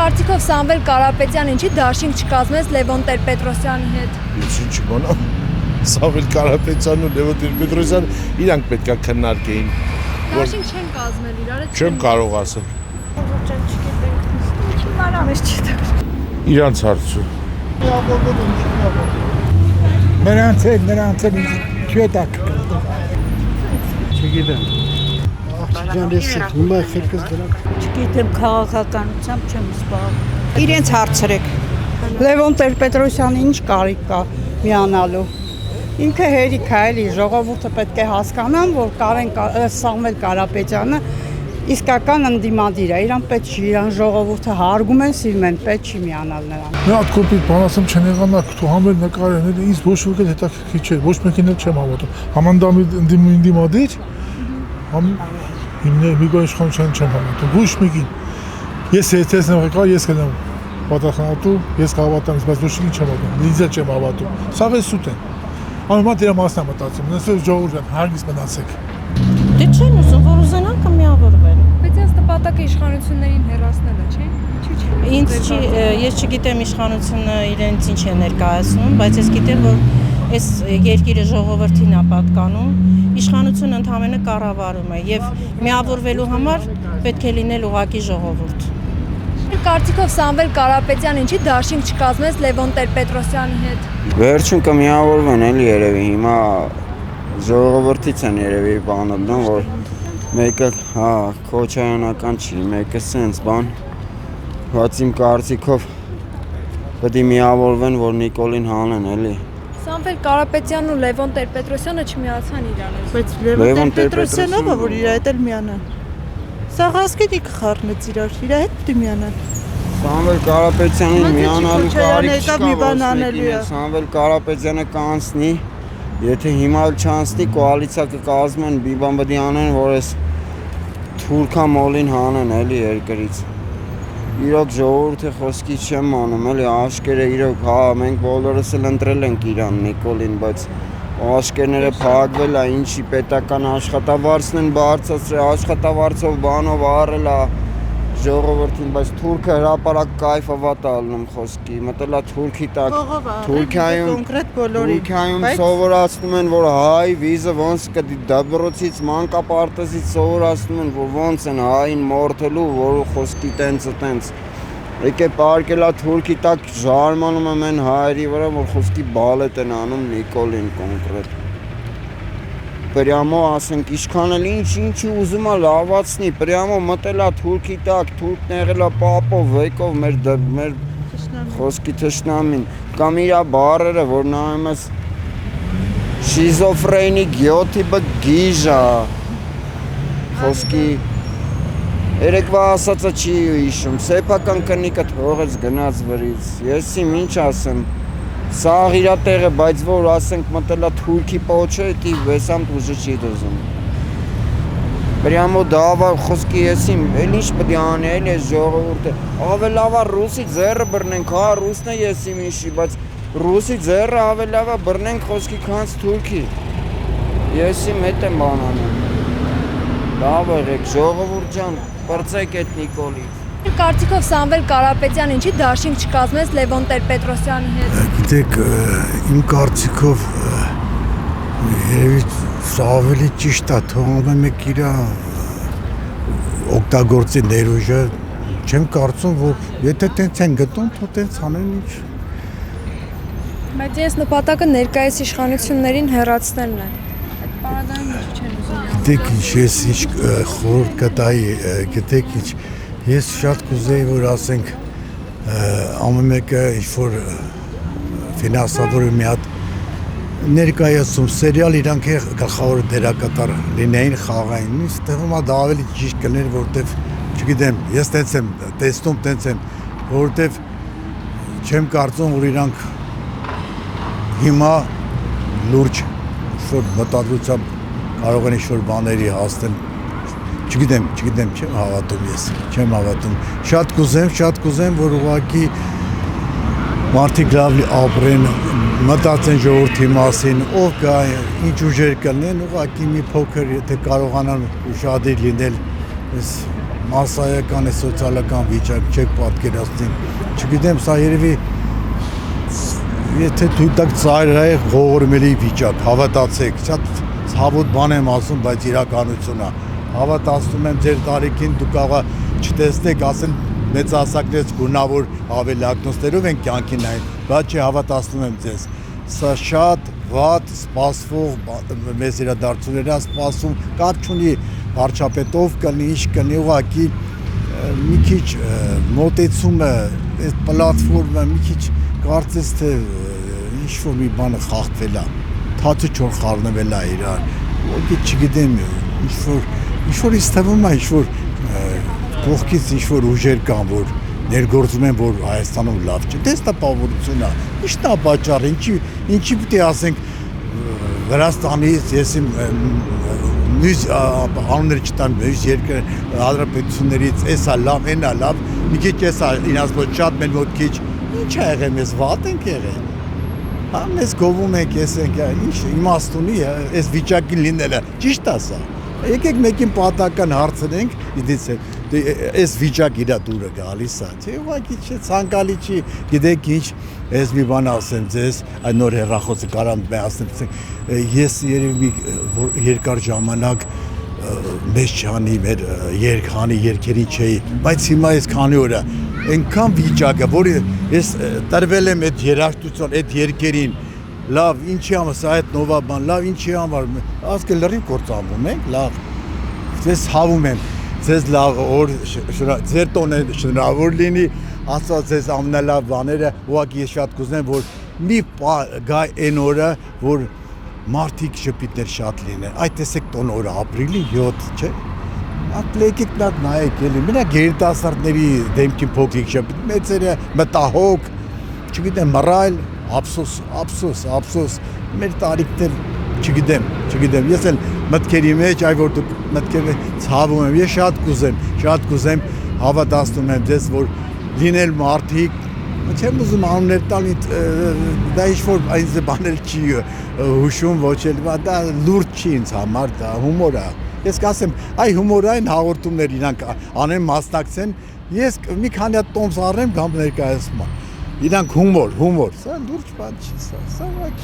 Կարծիքով Սամվել Կարապետյանը ինչի դաշինք չկազմեց Լևոն Տեր-Պետրոսյանի հետ։ Ես ինչ իմանամ, Սամվել Կարապետյանն ու Լևոն Տեր-Պետրոսյանը իրանք պետք է քննարկեին։ Դաշինք չեն կազմել իրար հետ։ Չեմ կարող ասել։ Իրանց հարցու։ Նրանց էլ չետակ կգտա։ Չգիտեմ։ Աղջիկան ես հիմա խելքս դրանք։ Չգիտեմ, քաղաքականությամբ չեմ զբաղվում։ Իրենց հարցրեք։ Լևոն Տեր-Պետրոսյանը ինչ կարիք կա միանալու։ Ինքը հերիք է, էլի ժողովուրդը պետք է հասկանան, որ Սամվել Կարապետյանը իսկական ընդդիմադիր է, իրան պետք չի, իրան ժողովուրդը հարգում են, սիրում են, պետք չի միանալ նրան։ Մի հատ կոպիտ բան ասեմ չեն եղանակ, դու համել նկարել, ինձ ոչ ոք էլ հետաքրքիր չէ, ոչ մեկին էլ չեմ հավատում։ Համանդամադիր, հիմնական իշխանության չեմ հավատում, ոչ մեկին։ Ես հետեսն եմ եկա, ես կնեմ պատասխանատու, ես կհավատամ, բայց ոչ մեկին չեմ հավատում, ինձ էլ չեմ հավատում։ Սա է սուտ է։ Անմատ դրա մասն եմ մտածում, նստել ժողովուրդ հարգից մնացեք։ Դե չեն ուզում, որ ուզենան կմիավորվեն։ Բայց այս նպատակը իշխանություններին հեռացնելը, չէ՞։ Ինձ չի, ես չգիտեմ իշխանությունը իրենց ինչ է ներկայացնում, բայց ես գիտեմ, որ այս երկիրը ժողովրդին է պատկանում, իշխանությունը ընդհանրապես կառավարում է եւ միավորվելու համար պետք է լինել ուղղակի ժողովուրդ։ Կարծիքով Սամվել Կարապետյանը ինչի դաշինք չկազմեց Լևոն Տեր-Պետրոսյանի հետ։ Վերջում կմիավորվեն էլի երևի, հիմա ժողովրդից են երևի բանալն, որ մեկը քոչայանական չի, մեկը սենց բան, բայց իմ կարծիքով պետք է միավորվեն, որ Նիկոլին հանեն էլի։ Սամվել Կարապետյանն ու Լևոն Տեր-Պետրոսյանը չմիացան իրար։ Բայց Լևոն Տեր-Պետրոսյանը ով է, որ իր հետ էլ միանան։ Սաղասկետի կխառնեց իր հետ պիտի միանան։ Սամվել Կարապետյանին միանալու կարիք չկա, Սամվել Կարապետյանը կանցնի, եթե հիմա չանցնի կոալիցիա կկազմեն, բիբան պետք է անեն, որ այս թուրքա մոլին հանեն էլի երկրից։ Իրոք ժողովուրդի խոսքի չեմ անում, էլի աշկերը իրոք, մենք բոլորս էլ ընտրել ենք իրան Նիկոլին, բայց աշկերները փակվել է, ինչի պետական աշխատավարձն են բարձրացրել, աշխատավարձով բանով առել է ժողովրդին, բայց թուրքը հրապարակ կայֆավատ է ալնում խոսքի, մտել է թուրքի տակ, Թուրքիայում սովորացնում են, որ հայ վիզը ոնց կդի դբրոցից, մանկապարտեզից սովորացնում են, որ ոնց են հային մորթելու, որ խոսքի տենց, եկե պարկել է թուրքի տակ ժարմանում եմ են հայերի վրա, որ խոսքի բալետ են անում Նիկոլին կոնկրետ։ Պրյամո ասենք իշքան էլ ինչի ուզում է լավացնի, պրյամո մտել է թուրքի տակ, թուրքն եղել է պապով, վեկով մեր խոսքի թշնամին, կամ իրա բառերը, որ նայում ես շիզոֆրենի գյոթիբը գիժա, խոսքի երեկվա ասածը չի հիշում, սեփական կնիկը թողեց գնաց վրից, ես իմ ինչ ասեմ, սաղ իրա տեղը, բայց որ ասենք մտել է թուրքի պոչը, դի վեսամ ուժը չի դոզում։ Պրյամո դավա խոսքի ես իմ, էլ ինչ պետք է անի, էլ ես ժողովուրդը, ավելի լավ է ռուսի ձեռը բռնենք, հա ռուսն է ես իմ իշի, բայց ռուսի ձեռը ավելի լավ է բռնենք խոսքի քանց թուրքի։ Ես իմ հետ եմ բանանում։ Լավ եղեք, ժողովուրդ ջան, պրծեք այդ Նիկոլից։ Կարծիքով Սամվել Կարապետյանը ինչի դաշինք չկազմեց Լևոն Տեր-Պետրոսյանի հետ։ Գիտեք, իմ կարծիքով երևի սա ավելի ճիշտ է, թողնում եմ եք իր օգտագործի ներուժը, չեմ կարծում, որ եթե տենց են գտնում, թող տենց անեն ինչ։ Բայց ես նպատակը ներկայիս իշխանություններին հեռացնելն է։ Այդ պարագայում ինչ չեն ուզում։ Գիտեք ինչ, ես ինչ խորհուրդ կտայի, գիտեք ինչ, ես շատ կուզեի, որ ասենք ամեն մեկը ինչ-որ ֆինանսավորի մի հատ ներկայացում, սերիալ իրանք է գլխավոր դերակատար լինեին խաղային, ինձ թվում է դա ավելի ճիշտ կներ, որովհետև չգիտեմ, ես տենց եմ տեսնում, տենց եմ, որովհետև չեմ կարծում, որ իրանք հիմա լուրջ ինչ-որ մտադրությամբ կարող են ինչ-որ բաների հասնել, չգիտեմ, չեմ հավատում ես, չեմ հավատում, շատ կուզեմ, որ ուղղակի մարդիկ լավ ապրեն, մտածեն ժողովրդի մասին, ով կա, ինչ ուժեր կլինեն, ուղղակի մի փոքր, եթե կարողանան ուշադիր լինել, մասսայական է սոցիալական վիճակ չեք պատկերացնի։ Չգիտեմ, սա երևի եթե դուք դակ ծայրահեղ ողորմելի վիճակ, հավատացեք, շատ ցավոտ բան եմ ասում, բայց իրականություն է։ Հավատացնում եմ ձեր տարիքին դուք կարող չտեսնեք, ասեն մեծահասակներից գունավոր ավելակնոցներով են կյանքին նայում, բայց չի հավատացնում եմ ձեզ։ Սա շատ վատ սպասվող մեծ իրադարձություններ է սպասում, կապ չունի վարչապետով կլինի, ինչ կլինի, ուղղակի մի քիչ մոտեցումը, այս պլատֆորմը մի քիչ կարծես թե ինչ-որ մի բանը խախտվել է, թացը չոր խառնվել է իրար, ոքի չգիտեմ, ինչ-որ ինձ թվում է, ինչ-որ կողքից ինչ-որ ուժեր կան, որ ներգործում են, որ Հայաստանում լավ չէ, դες տպավորություն է, ի՞նչն է պատճառը, ինչի պետք է ասենք Վրաստանից, ես իմ մյուս անուններ չտամ, մյուս երկրի հանրապետություններից, էսա լավ, էնա լավ, մի քիչ էսա իրաց մոտ շատ մեն մոտ քիչ, ինչ է եղել մեզ վատ ենք եղել։ Հա մեզ գովում ենք, ես ենք, ինչ իմաստ ունի, այս վիճակին լինելը, ճիշտ է սա։ Եկեք մեկին պատական հարցնենք, իդից այս վիճակ իրա դուրը գալիս է, չէ, ուղղակի չէ, ցանկալի չի, գիտեք ինչ, ես մի բան ասեմ ձեզ, այդ նոր հեռախոսը կարամ ասեմ, ես երևի երկար ժամանակ մեծ չանի մեր երկհանի երկերի չէի, բայց հիմա ես քանի օր է, այնքան վիճակը, որ ես տրվել եմ այդ երաժշտություն, այդ երկերին, լավ, ինչի համար, սա այդ նովա բան, լավ, ինչի համար, ասկե լրիվ կործանվում ենք, լավ, ձեզ հավում եմ, ձեզ լավ օր, ձեր տոն է շնորհավոր լինի, ասած ձեզ ամենալավ բաները, ուղղակի ես շատ կուզեմ, որ մի գայ այն օրը, որ մարդիկ շփիտներ շատ լինեն, այդ տեսեք տոն օրը, ապրիլի 7, չէ, եկեք նատ նայեք էլի, մենակ երիտասարդների դեմքին փոքրիկ շփիտ, մեծերը մտահոգ, չգիտեմ, մռայլ, ափսոս, մեր տարիքներ չգիտեմ, ես էլ մտքերի մեջ, այ որ դուք մտքերը ցավում եմ, ես շատ կուզեմ, հավատացնում եմ ձեզ, որ լինել մարդիկ, չեմ ուզում անուններ տալ, դա ինչ-որ այնձ բանել չի հուշում, ոչ էլ, դա լուրջ չի ինձ համար, դա հումոր է, ես կասեմ, այ հումորային հաղորդումներ իրանք անեն մասնակցեն, ես մի քանի հատ տոմս առնեմ, կամ ներկայացում եմ, իրանք հումոր, սա լուրջ բան չի, սա վակ։